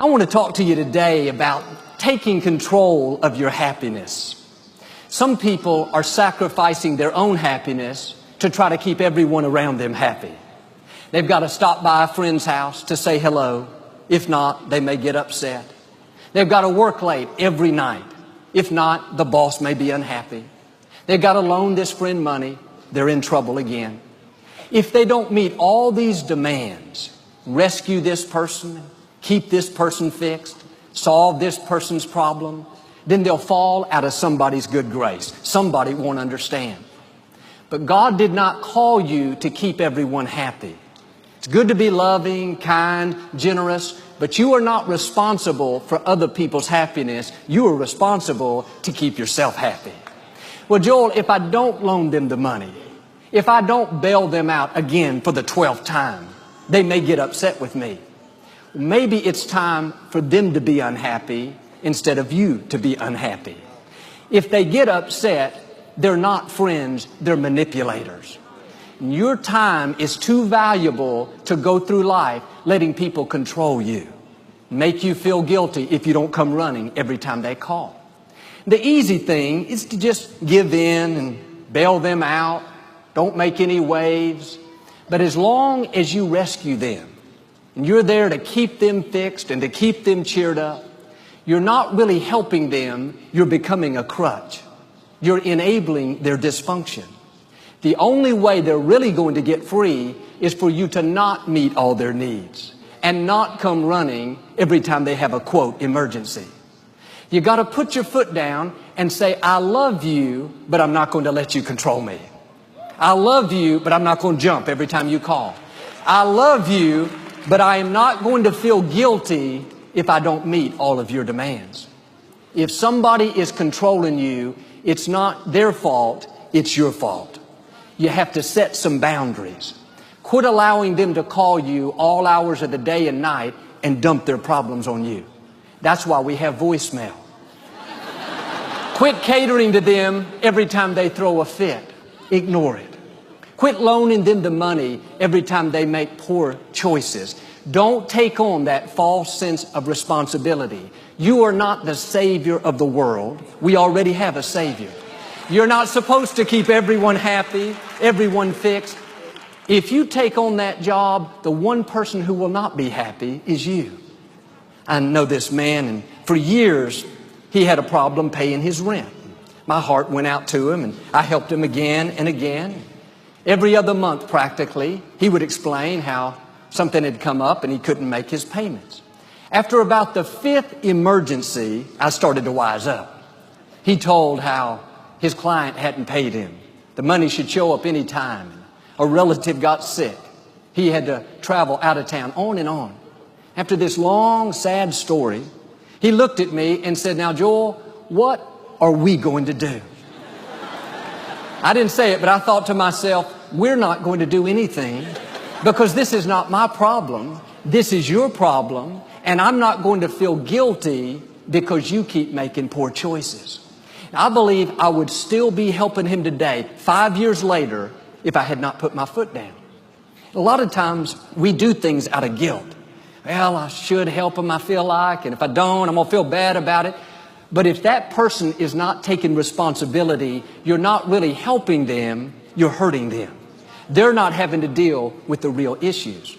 I want to talk to you today about taking control of your happiness. Some people are sacrificing their own happiness to try to keep everyone around them happy. They've got to stop by a friend's house to say hello. If not, they may get upset. They've got to work late every night. If not, the boss may be unhappy. They've got to loan this friend money. They're in trouble again. If they don't meet all these demands, rescue this person, keep this person fixed, solve this person's problem, then they'll fall out of somebody's good grace. Somebody won't understand. But God did not call you to keep everyone happy. It's good to be loving, kind, generous, but you are not responsible for other people's happiness. You are responsible to keep yourself happy. Well, Joel, if I don't loan them the money, if I don't bail them out again for the 12th time, they may get upset with me. Maybe it's time for them to be unhappy instead of you to be unhappy. If they get upset, they're not friends, they're manipulators. Your time is too valuable to go through life letting people control you, make you feel guilty if you don't come running every time they call. The easy thing is to just give in and bail them out, don't make any waves. But as long as you rescue them, and you're there to keep them fixed and to keep them cheered up, you're not really helping them, you're becoming a crutch. You're enabling their dysfunction. The only way they're really going to get free is for you to not meet all their needs and not come running every time they have a, quote, emergency. You got to put your foot down and say, I love you, but I'm not going to let you control me. I love you, but I'm not going to jump every time you call. I love you, but I am not going to feel guilty if I don't meet all of your demands. If somebody is controlling you, it's not their fault, it's your fault. You have to set some boundaries. Quit allowing them to call you all hours of the day and night and dump their problems on you. That's why we have voicemail. Quit catering to them every time they throw a fit. Ignore it. Quit loaning them the money every time they make poor choices. Don't take on that false sense of responsibility. You are not the Savior of the world. We already have a Savior. You're not supposed to keep everyone happy, everyone fixed. If you take on that job, the one person who will not be happy is you. I know this man, and for years, he had a problem paying his rent. My heart went out to him, and I helped him again and again. Every other month, practically, he would explain how something had come up and he couldn't make his payments. After about the 5th emergency, I started to wise up. He told how his client hadn't paid him. The money should show up any time. A relative got sick. He had to travel out of town, on and on. After this long, sad story, he looked at me and said, now, Joel, what are we going to do? I didn't say it, but I thought to myself, we're not going to do anything because this is not my problem. This is your problem, and I'm not going to feel guilty because you keep making poor choices. I believe I would still be helping him today, 5 years later, if I had not put my foot down. A lot of times we do things out of guilt. Well, I should help him, I feel like, and if I don't, I'm going to feel bad about it. But if that person is not taking responsibility, you're not really helping them, you're hurting them. They're not having to deal with the real issues.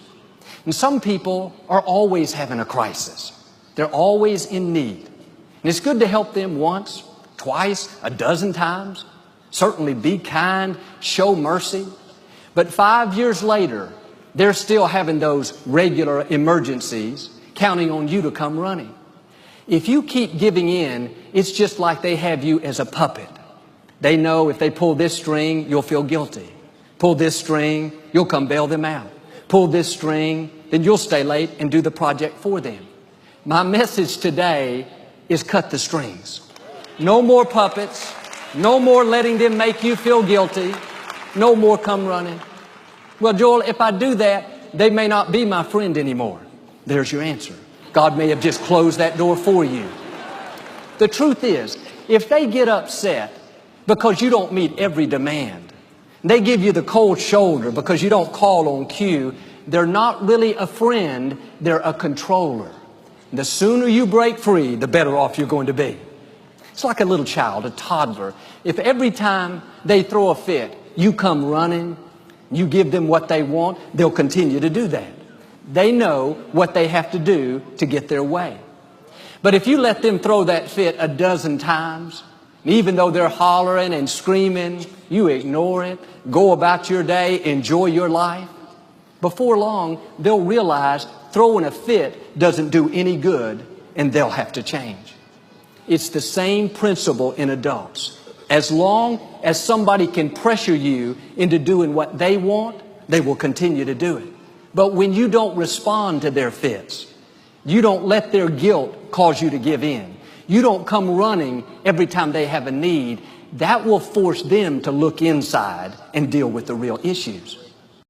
And some people are always having a crisis. They're always in need. And it's good to help them once, twice, a dozen times. Certainly be kind, show mercy. But 5 years later, they're still having those regular emergencies, counting on you to come running. If you keep giving in, it's just like they have you as a puppet. They know if they pull this string, you'll feel guilty. Pull this string, you'll come bail them out. Pull this string, then you'll stay late and do the project for them. My message today is cut the strings. No more puppets. No more letting them make you feel guilty. No more come running. Well, Joel, if I do that, they may not be my friend anymore. There's your answer. God may have just closed that door for you. The truth is, if they get upset because you don't meet every demand, they give you the cold shoulder because you don't call on cue, they're not really a friend, they're a controller. The sooner you break free, the better off you're going to be. It's like a little child, a toddler. If every time they throw a fit, you come running, you give them what they want, they'll continue to do that. They know what they have to do to get their way. But if you let them throw that fit a dozen times, even though they're hollering and screaming, you ignore it, go about your day, enjoy your life, before long, they'll realize throwing a fit doesn't do any good, and they'll have to change. It's the same principle in adults. As long as somebody can pressure you into doing what they want, they will continue to do it. But when you don't respond to their fits, you don't let their guilt cause you to give in, you don't come running every time they have a need, that will force them to look inside and deal with the real issues.